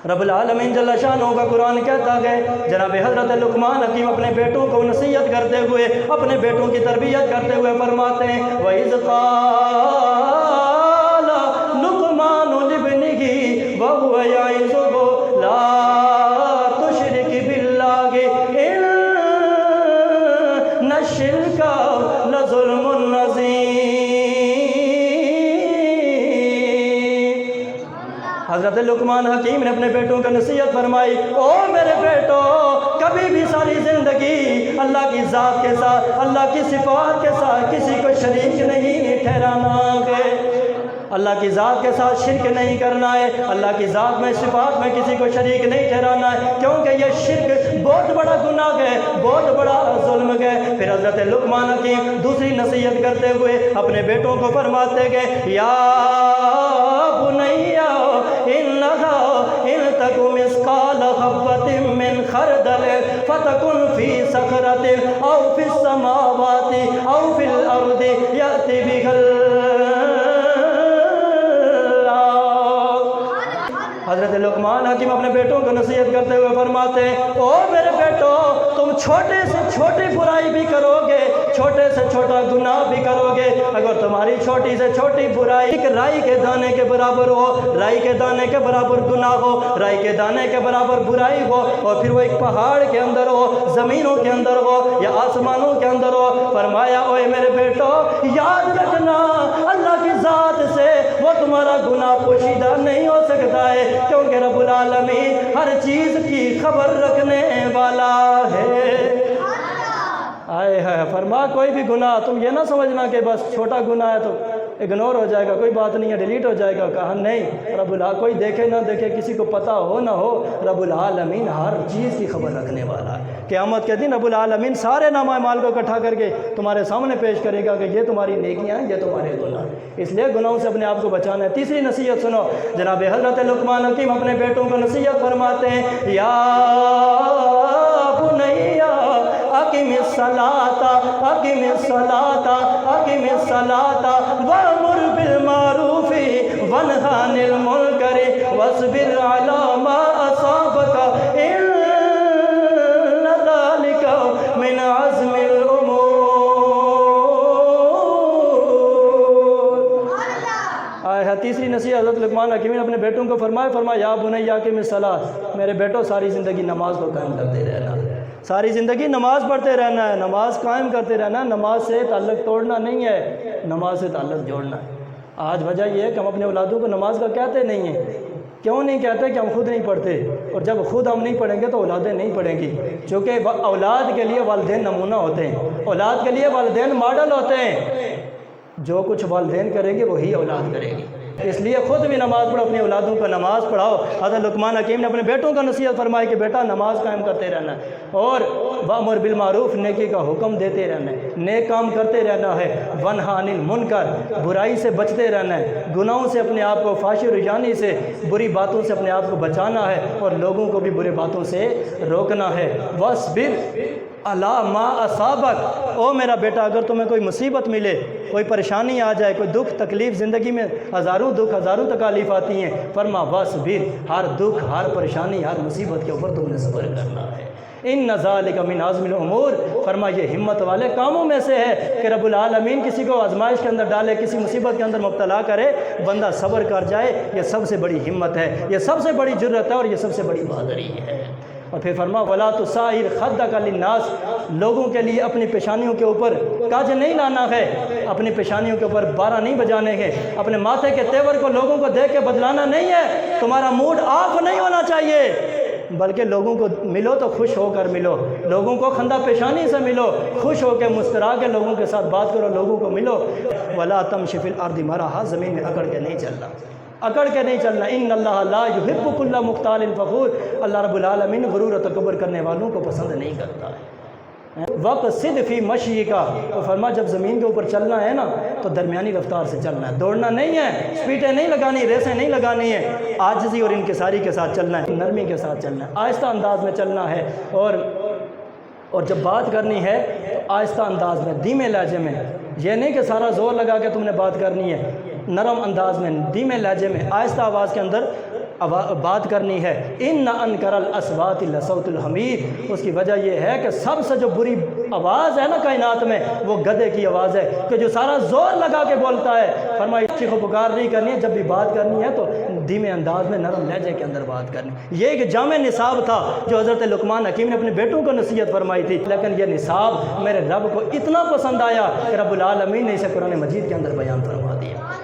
رب العالمین جل شانہ کا قرآن کہتا ہے جناب حضرت لقمان حکیم اپنے بیٹوں کو نصیحت کرتے ہوئے، اپنے بیٹوں کی تربیت کرتے ہوئے فرماتے ہیں وَإِذْ قَالَ لُقْمَانُ لِابْنِهِ وَهُوَ يَعِظُهُ لَا تُشْرِكْ بِاللَّهِ إِنَّ الشِّرْكَ لَظُلْمٌ عَظِيمٌ۔ حضرت لقمان حکیم نے اپنے بیٹوں کو نصیحت فرمائی، او میرے بیٹو، کبھی بھی ساری زندگی اللہ کی ذات کے ساتھ، اللہ کی صفات کے ساتھ کسی کو شریک نہیں ٹھہرانا ہے۔ اللہ کی ذات کے ساتھ شرک نہیں کرنا ہے، اللہ کی ذات میں صفات میں کسی کو شریک نہیں ٹھہرانا ہے، کیونکہ یہ شرک بہت بڑا گناہ ہے، بہت بڑا ظلم ہے۔ پھر حضرت لقمان حکیم دوسری نصیحت کرتے ہوئے اپنے بیٹوں کو فرماتے گئے یا بنیا انہا ان تک مثقال حبۃ من خردل فتکن فی صخرۃ او فی السماوات او فی الارض یأتی بها حضرت لقمان حکیم اپنے بیٹوں کو نصیحت کرتے ہوئے فرماتے ہیں او میرے بیٹو، تم چھوٹے سے چھوٹی برائی بھی کرو گے، چھوٹے سے چھوٹا گناہ بھی کرو گے، اگر تمہاری چھوٹی سے چھوٹی برائی ایک رائی کے دانے کے برابر ہو، رائی کے دانے کے برابر گناہ ہو، رائی کے دانے کے برابر برائی ہو، اور پھر وہ ایک پہاڑ کے اندر ہو، زمینوں کے اندر ہو یا آسمانوں کے اندر ہو، فرمایا اوے میرے بیٹو یاد رکھنا اللہ کی ذات سے وہ تمہارا گناہ پوشیدہ نہیں ہو سکتا ہے، کیونکہ رب العالمین ہر چیز کی خبر رکھنے والا ہے۔ آئے ہے فرما کوئی بھی گناہ تم یہ نہ سمجھنا کہ بس چھوٹا گناہ ہے تو اگنور ہو جائے گا، کوئی بات نہیں ہے ڈیلیٹ ہو جائے گا، کہا نہیں، رب العالمین کوئی دیکھے نہ دیکھے، کسی کو پتہ ہو نہ ہو، رب العالمین ہر چیز کی خبر رکھنے والا ہے۔ قیامت کے دن رب العالمین سارے نامہ اعمال کو اکٹھا کر کے تمہارے سامنے پیش کرے گا کہ یہ تمہاری نیکیاں ہیں، یہ تمہارے گناہ، اس لیے گناہوں سے اپنے آپ کو بچانا ہے۔ تیسری نصیحت سنو، جناب حضرت لقمان حکیم اپنے بیٹوں کو نصیحت فرماتے ہیں یا بنیا اقم الصلاۃ اقم الصلاۃ اقم الصلاۃ وامر بالمعروف وانہ عن المنکر واصبر علی ما اصابک ان ذلک من عزم الامور۔ آیا تیسری نصیحت حضرت لقمان حکیم نے اپنے بیٹوں کو فرمایا یا بنیا اقم الصلاۃ، میرے بیٹو ساری زندگی نماز کو قائم کرتے رہنا، ساری زندگی نماز پڑھتے رہنا ہے، نماز قائم کرتے رہنا ہے، نماز سے تعلق توڑنا نہیں ہے، نماز سے تعلق جوڑنا ہے۔ آج وجہ یہ ہے کہ ہم اپنے اولادوں کو نماز کا کہتے نہیں ہیں، کیوں نہیں کہتے کہ ہم خود نہیں پڑھتے، اور جب خود ہم نہیں پڑھیں گے تو اولادیں نہیں پڑھیں گی، چونکہ اولاد کے لیے والدین نمونہ ہوتے ہیں، اولاد کے لیے والدین ماڈل ہوتے ہیں، جو کچھ والدین کریں گے وہی اولاد کرے گی، اس لیے خود بھی نماز پڑھو، اپنی اولادوں کو نماز پڑھاؤ۔ حضرت لقمان حکیم نے اپنے بیٹوں کا نصیحت فرمائی کہ بیٹا نماز قائم کرتے رہنا ہے، اور وامر بالمعروف نیکی کا حکم دیتے رہنا ہے، نیک کام کرتے رہنا ہے، وانہا عن المنکر برائی سے بچتے رہنا ہے، گناہوں سے اپنے آپ کو، فحش رجانی سے، بری باتوں سے اپنے آپ کو بچانا ہے، اور لوگوں کو بھی برے باتوں سے روکنا ہے۔ واصبر علی ما اصابک، او میرا بیٹا اگر تمہیں کوئی مصیبت ملے، کوئی پریشانی آ جائے، کوئی دکھ تکلیف، زندگی میں ہزاروں دکھ ہزاروں تکالیف آتی ہیں، فرما واصبر، ہر دکھ ہر پریشانی ہر مصیبت کے اوپر تم نے صبر کرنا ہے، ان ذالک من عزم الامور، فرما یہ ہمت والے کاموں میں سے ہے کہ رب العالمین کسی کو آزمائش کے اندر ڈالے، کسی مصیبت کے اندر مبتلا کرے، بندہ صبر کر جائے، یہ سب سے بڑی ہمت ہے، یہ سب سے بڑی جرت ہے، اور یہ سب سے بڑی بہادری ہے۔ اور پھر فرما ولا تصائر خدک للناس، لوگوں کے لیے اپنی پیشانیوں کے اوپر کاج نہیں لانا ہے، اپنی پیشانیوں کے اوپر بارہ نہیں بجانے ہیں، اپنے ماتھے کے تیور کو لوگوں کو دیکھ کے بدلانا نہیں ہے، تمہارا موڈ آف نہیں ہونا چاہیے، بلکہ لوگوں کو ملو تو خوش ہو کر ملو، لوگوں کو خندہ پیشانی سے ملو، خوش ہو کے مسکرا کے لوگوں کے ساتھ بات کرو، لوگوں کو ملو۔ ولا تمشی فی الارض مرحا، زمین میں اکڑ کے نہیں چلنا، اکڑ کے نہیں چلنا، ان اللہ لا یحب کل مختال فخور، اللہ رب العالمین غرور و تکبر کرنے والوں کو پسند نہیں کرتا ہے۔ وقصد فی مشی کا، تو فرما جب زمین کے اوپر چلنا ہے نا تو درمیانی رفتار سے چلنا ہے، دوڑنا نہیں ہے، سپیڈیں نہیں لگانی، ریسیں نہیں لگانی ہے، عاجزی اور انکساری کے ساتھ چلنا ہے، نرمی کے ساتھ چلنا ہے، آہستہ انداز میں چلنا ہے، اور جب بات کرنی ہے تو آہستہ انداز میں، دھیمے لہجے میں، یہ نہیں کہ سارا زور لگا کے تم نے بات کرنی ہے، نرم انداز میں، دھیمے لہجے میں، آہستہ آواز کے اندر بات کرنی ہے، ان انکر الاصوات لصوت الحمیر، اس کی وجہ یہ ہے کہ سب سے جو بری آواز ہے نا کائنات میں وہ گدھے کی آواز ہے کہ جو سارا زور لگا کے بولتا ہے۔ فرمایا چیخ و پکار نہیں کرنی ہے، جب بھی بات کرنی ہے تو دھیمے انداز میں نرم لہجے کے اندر بات کرنی۔ یہ ایک جامع نصاب تھا جو حضرت لقمان حکیم نے اپنے بیٹوں کو نصیحت فرمائی تھی، لیکن یہ نصاب میرے رب کو اتنا پسند آیا کہ رب العالمین نے اسے قرآن مجید کے اندر بیان فرما دیا۔